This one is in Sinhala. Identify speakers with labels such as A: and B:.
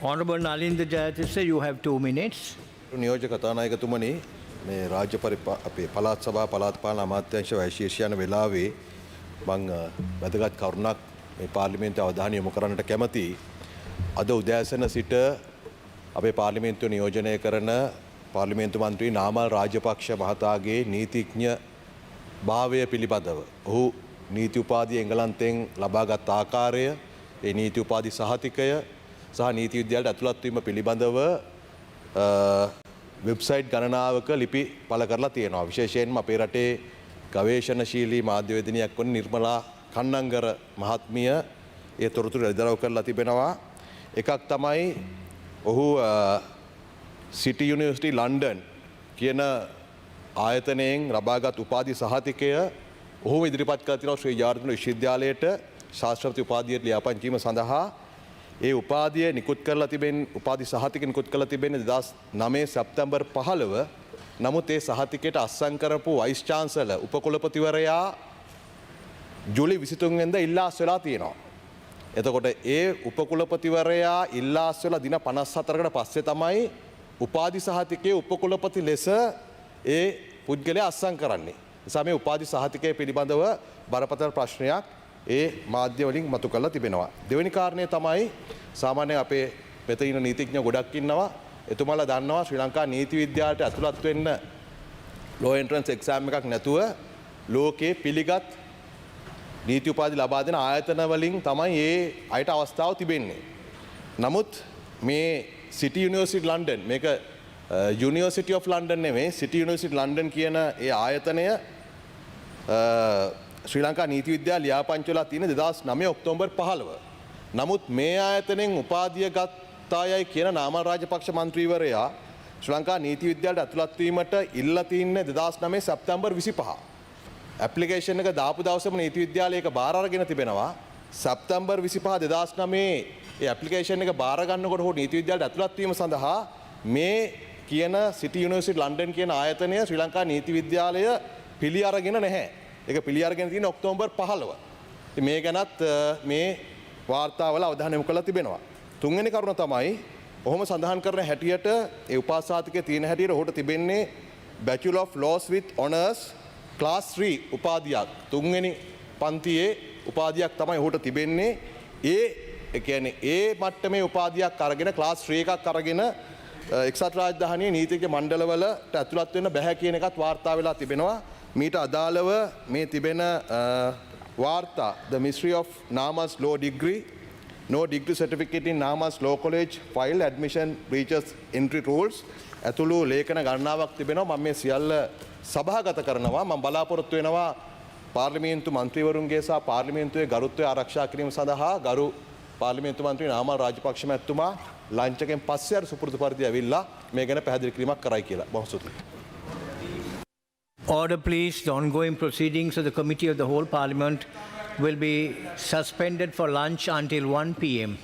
A: Honorable Nalinda Jayatissa, you have 2 minutes.
B: නියෝජ්‍ය කතානායකතුමනි මේ රාජ්‍ය අපේ පළාත් සභා පළාත් පාලන අමාත්‍යාංශ වෛශේෂ්‍ය යන වෙලාවේ මම වැදගත් කරුණක් මේ පාර්ලිමේන්තුව අවධානය යොමු කරන්නට කැමතියි. අද උදෑසන සිට අපේ පාර්ලිමේන්තුව නියෝජනය කරන පාර්ලිමේන්තු මන්ත්‍රී නාමල් රාජපක්ෂ මහතාගේ නීතිඥ භාවය පිළිබඳව ඔහු නීති උපාධිය එංගලන්තයෙන් ලබාගත් ආකාරය, ඒ නීති උපාධි සහතිකය සහ නීති විද්‍යාලයට ඇතුළත් වීම පිළිබඳව වෙබ්සයිට් ගණනාවක ලිපි පළ කරලා තියෙනවා. විශේෂයෙන්ම අපේ රටේ ගවේෂණශීලී මාධ්‍යවේදිනියක් වන නිර්මලා කන්නංගර මහත්මිය ඒ තොරතුරු එළිදරව් කරලා තිබෙනවා. එකක් තමයි ඔහු සිටි යුනිවර්සිටි ලන්ඩන් කියන ආයතනයෙන් ලබාගත් උපාධි සහතිකය ඔහු ඉදිරිපත් කර තිනවා ශ්‍රී ජාතික විශ්වවිද්‍යාලයට ශාස්ත්‍රපති උපාධියට ලියාපදිංචි වීම සඳහා. ඒ උපාධිය නිකුත් කරලා තිබෙන්නේ උපාධි සහතික නිකුත් කරලා තිබෙන්නේ 2009 සැප්තැම්බර් 15. නමුත් ඒ සහතිකයට අත්සන් කරපු වයිස් චාන්සලර් උපකුලපතිවරයා ජූලි 23 වෙනිදා ඉල්ලාස් වෙලා තියෙනවා. එතකොට ඒ උපකුලපතිවරයා ඉල්ලාස් වෙලා දින 54කට පස්සේ තමයි උපාධි සහතිකයේ උපකුලපති ලෙස ඒ පුද්ගලයා අත්සන් කරන්නේ. නිසා මේ උපාධි සහතිකය පිළිබඳව බරපතල ප්‍රශ්නයක් ඒ මාධ්‍ය වලින් මතු කරලා තිබෙනවා. දෙවෙනි කාරණය තමයි සාමාන්‍යයෙන් අපේ මෙතන ඉන්න නීතිඥ ගොඩක් ඉන්නවා. එතුමාලා දන්නවා ශ්‍රී ලංකා නීති විද්‍යාලයට ඇතුළත් වෙන්න ලෝ එන්ට්‍රන්ස් එක්සෑම් එකක් නැතුව ලෝකේ පිළිගත් නීති උපාධි ලබා දෙන ආයතන වලින් තමයි ඒ අයට අවස්ථාව තිබෙන්නේ. නමුත් මේ සිටි යුනිවර්සිටි ලන්ඩන් මේක යුනිවර්සිටි ඔෆ් ලන්ඩන් නෙමෙයි සිටි යුනිවර්සිටි ලන්ඩන් කියන ඒ ආයතනය ශ්‍රී ලංකා නීති විද්‍යාල ලියාපදිංචි වෙලා තියෙන 2009 ඔක්තෝබර් 15. නමුත් මේ ආයතනයෙන් උපාධිය ගත්තායයි කියන නාමල් රාජපක්ෂ මන්ත්‍රීවරයා ශ්‍රී ලංකා නීති විද්‍යාලයට ඇතුළත් වීමට ඉල්ලා තින්නේ 2009 සැප්තැම්බර් 25. ඇප්ලිකේෂන් එක දාපු දවසේම නීති විද්‍යාලය ඒක බාර අරගෙන තිබෙනවා. සැප්තැම්බර් 25 2009 ඒ ඇප්ලිකේෂන් එක බාර ගන්නකොට හෝ නීති විද්‍යාලයට ඇතුළත් වීම සඳහා මේ කියන සිටි යුනිවර්සිටි ලන්ඩන් කියන ආයතනය ශ්‍රී ලංකා නීති විද්‍යාලය පිළි අරගෙන නැහැ. ඒක පිළි අරගෙන තියෙන ඔක්තෝබර් 15. ඉතින් මේ ගැනත් මේ වාර්තාවල අවධානය යොමු කරලා තිබෙනවා. තුන්වෙනි කරුණ තමයි ඔහොම සඳහන් කරන හැටියට ඒ උපාසාතිකයේ තියෙන හැටියට ඔහුට තිබෙන්නේ Bachelor of Laws with Honours Class 3 උපාධියක්. තුන්වෙනි පන්තියේ උපාධියක් තමයි ඔහුට තිබෙන්නේ. ඒ කියන්නේ ඒ මට්ටමේ උපාධියක් අරගෙන Class 3 එකක් අරගෙන එක්සත් රාජධානියේ නීතිඥ මණ්ඩලවලට ඇතුළත් වෙන්න බැහැ කියන එකත් වාර්තා වෙලා තිබෙනවා. මීට අදාළව මේ තිබෙන වාර්තා the Ministry of Namas Law Degree no degree certificate in Namas Law College file admission breaches entry rules ඇතුළු ලේඛන ගණනාවක් තිබෙනවා. මම මේ සියල්ල සභාගත කරනවා. මම බලාපොරොත්තු වෙනවා පාර්ලිමේන්තු මන්ත්‍රීවරුන්ගේ සහ පාර්ලිමේන්තුවේ ගරුත්වය ආරක්ෂා කිරීම සඳහා ගරු පාර්ලිමේන්තු මන්ත්‍රී නාමල් රාජපක්ෂ මැතිතුමා ලන්ච් එකෙන් පස්සේ අර සුපුරුදු පරිදි ඇවිල්ලා මේ ගැන පැහැදිලි කිරීමක් කරයි කියලා. බොහොම ස්තුතියි.
A: Order please. The ongoing proceedings of the Committee of the Whole Parliament will be suspended for lunch until 1 p.m.